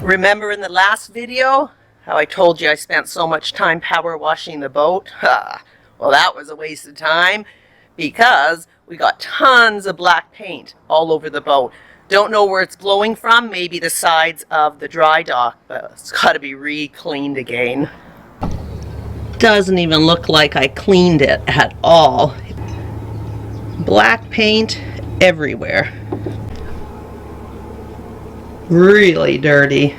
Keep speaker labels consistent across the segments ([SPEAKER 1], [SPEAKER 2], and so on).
[SPEAKER 1] Remember in the last video how I told you I spent so much time power washing the boat? Well, that was a waste of time because we got tons of black paint all over the boat. Don't know where it's blowing from, maybe the sides of the dry dock, but it's got to be re-cleaned again. Doesn't even look like I cleaned it at all. Black paint everywhere. Really dirty.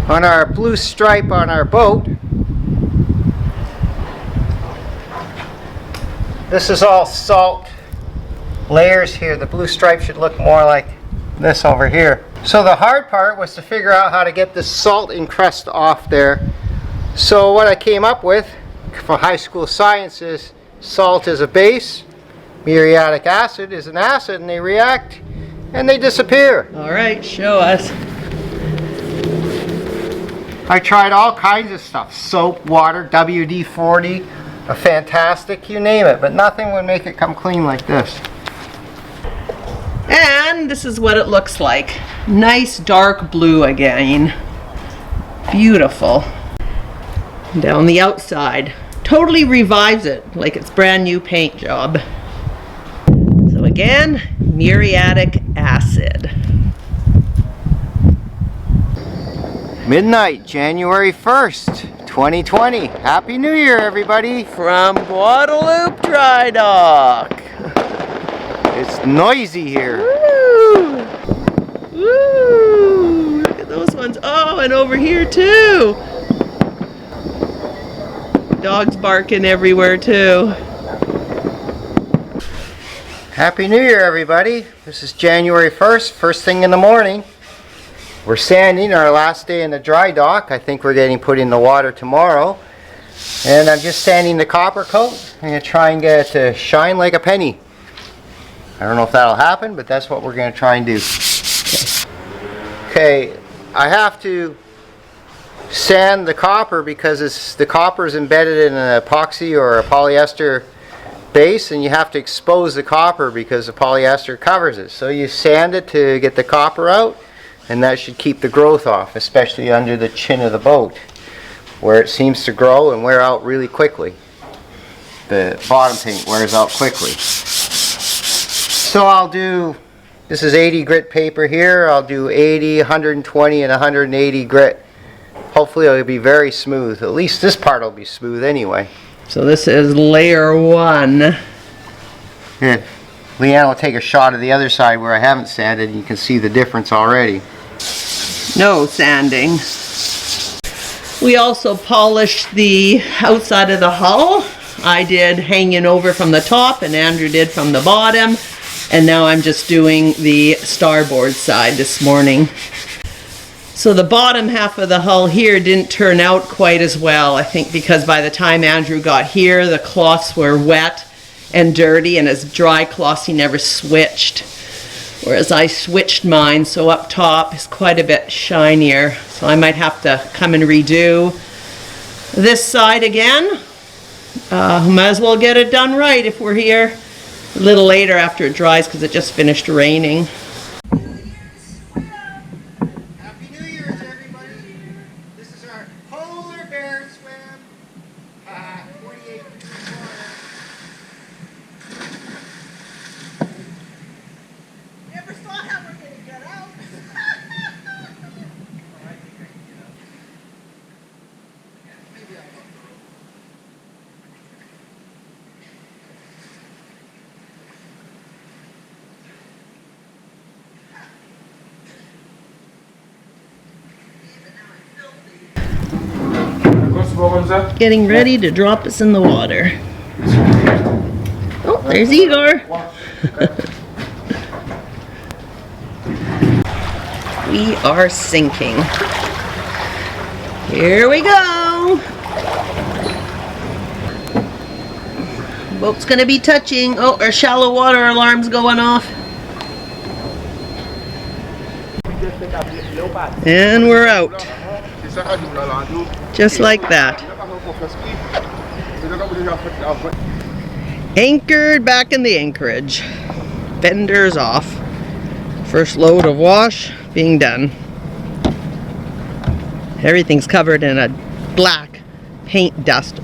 [SPEAKER 2] On our blue stripe on our boat, this is all salt layers here. The blue stripe should look more like this over here. So the hard part was to figure out how to get this salt encrust off there. So what I came up with for high school science is salt is a base, muriatic acid is an acid, and they react and they disappear.
[SPEAKER 1] All right, show us.
[SPEAKER 2] I tried all kinds of stuff, soap, water, WD-40, a fantastic, you name it, but nothing would make it come clean like this.
[SPEAKER 1] And this is what it looks like. Nice dark blue again. Beautiful. Down the outside. Totally revives it like it's brand new paint job. So again, muriatic acid.
[SPEAKER 2] Midnight, January 1st, 2020. Happy New Year, everybody.
[SPEAKER 1] From Guadalupe Dry Dock.
[SPEAKER 2] It's noisy here.
[SPEAKER 1] Woo! Woo! Look at those ones. Oh, and over here too. Dogs barking everywhere too.
[SPEAKER 2] Happy New Year, everybody. This is January 1st, first thing in the morning. We're sanding our last day in the dry dock. I think we're getting put in the water tomorrow. And I'm just sanding the copper coat. I'm going to try and get it to shine like a penny. I don't know if that'll happen, but that's what we're going to try and do. Okay, I have to sand the copper because the copper is embedded in an epoxy or a polyester base, and you have to expose the copper because the polyester covers it. So you sand it to get the copper out, and that should keep the growth off, especially under the chin of the boat, where it seems to grow and wear out really quickly. The bottom paint wears out quickly. So I'll do, this is 80 grit paper here, I'll do 80, 120, and 180 grit. Hopefully it'll be very smooth. At least this part will be smooth anyway.
[SPEAKER 1] So this is layer 1.
[SPEAKER 2] Yeah. Leanne will take a shot of the other side where I haven't sanded, and you can see the difference already.
[SPEAKER 1] No sanding. We also polished the outside of the hull. I did hanging over from the top and Andrew did from the bottom. And now I'm just doing the starboard side this morning. So the bottom half of the hull here didn't turn out quite as well. I think because by the time Andrew got here, the cloths were wet and dirty, and as dry cloths he never switched. Whereas I switched mine, so up top is quite a bit shinier. So I might have to come and redo this side again. Might as well get it done right if we're here a little later after it dries because it just finished raining.
[SPEAKER 2] Happy New Year's, everybody. This is our polar bear swim. 48 degrees water.
[SPEAKER 1] Never saw how we're going to get out. Getting ready to drop us in the water. Oh, there's Igor. We are sinking. Here we go. Boat's gonna be touching. Oh, our shallow water alarm's going off. And we're out. Just like that. Anchored back in the anchorage. Fenders off. First load of wash being done. Everything's covered in a black paint dust.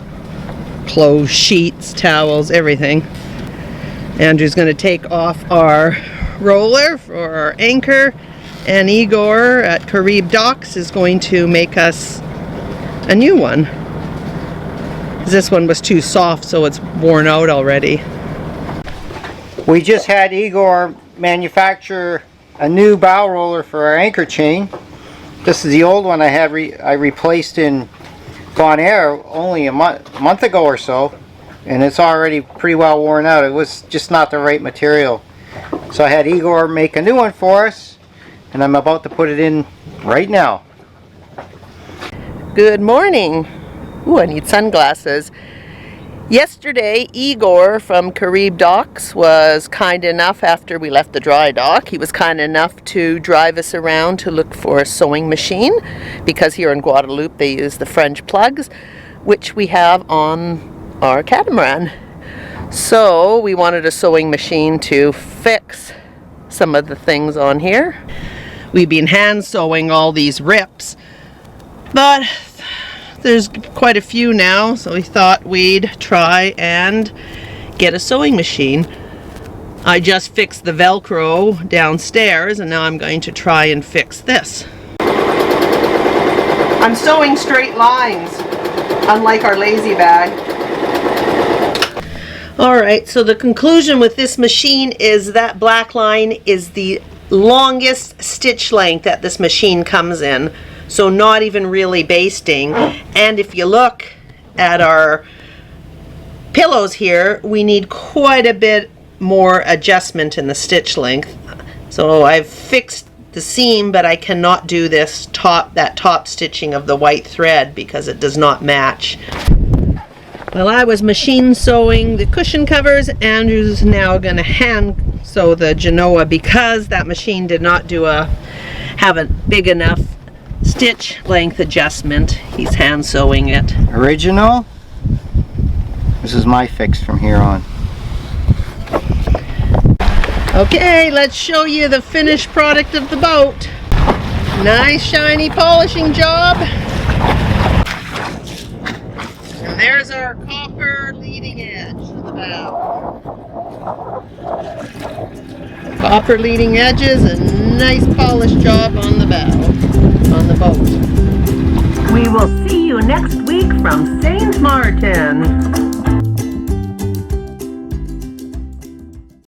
[SPEAKER 1] Clothes, sheets, towels, everything. Andrew's going to take off our roller for our anchor, and Igor at Carib Docks is going to make us a new one. This one was too soft, so it's worn out already.
[SPEAKER 2] We just had Igor manufacture a new bow roller for our anchor chain. This is the old one I replaced in Bonaire only a month ago or so, and it's already pretty well worn out. It was just not the right material. So I had Igor make a new one for us, and I'm about to put it in right now.
[SPEAKER 1] Good morning. Ooh, I need sunglasses. Yesterday, Igor from Carib Docks was kind enough, after we left the dry dock, he was kind enough to drive us around to look for a sewing machine, because here in Guadeloupe they use the French plugs, which we have on our catamaran. So we wanted a sewing machine to fix some of the things on here. We've been hand sewing all these rips, but there's quite a few now, so we thought we'd try and get a sewing machine. I just fixed the Velcro downstairs, and now I'm going to try and fix this. I'm sewing straight lines, unlike our lazy bag. Alright, so the conclusion with this machine is that black line is the longest stitch length that this machine comes in. So not even really basting. And if you look at our pillows here, we need quite a bit more adjustment in the stitch length. So I've fixed the seam, but I cannot do this that top stitching of the white thread because it does not match. Well, I was machine sewing the cushion covers. Andrew's now going to hand sew the Genoa because that machine did not have a big enough stitch length adjustment. He's hand sewing it.
[SPEAKER 2] Original. This is my fix from here on.
[SPEAKER 1] Okay, let's show you the finished product of the boat. Nice shiny polishing job. And there's our copper leading edge of the bow. Copper leading edges, a nice polished job on the bow, on the boat. We will see you next week from Saint Martin.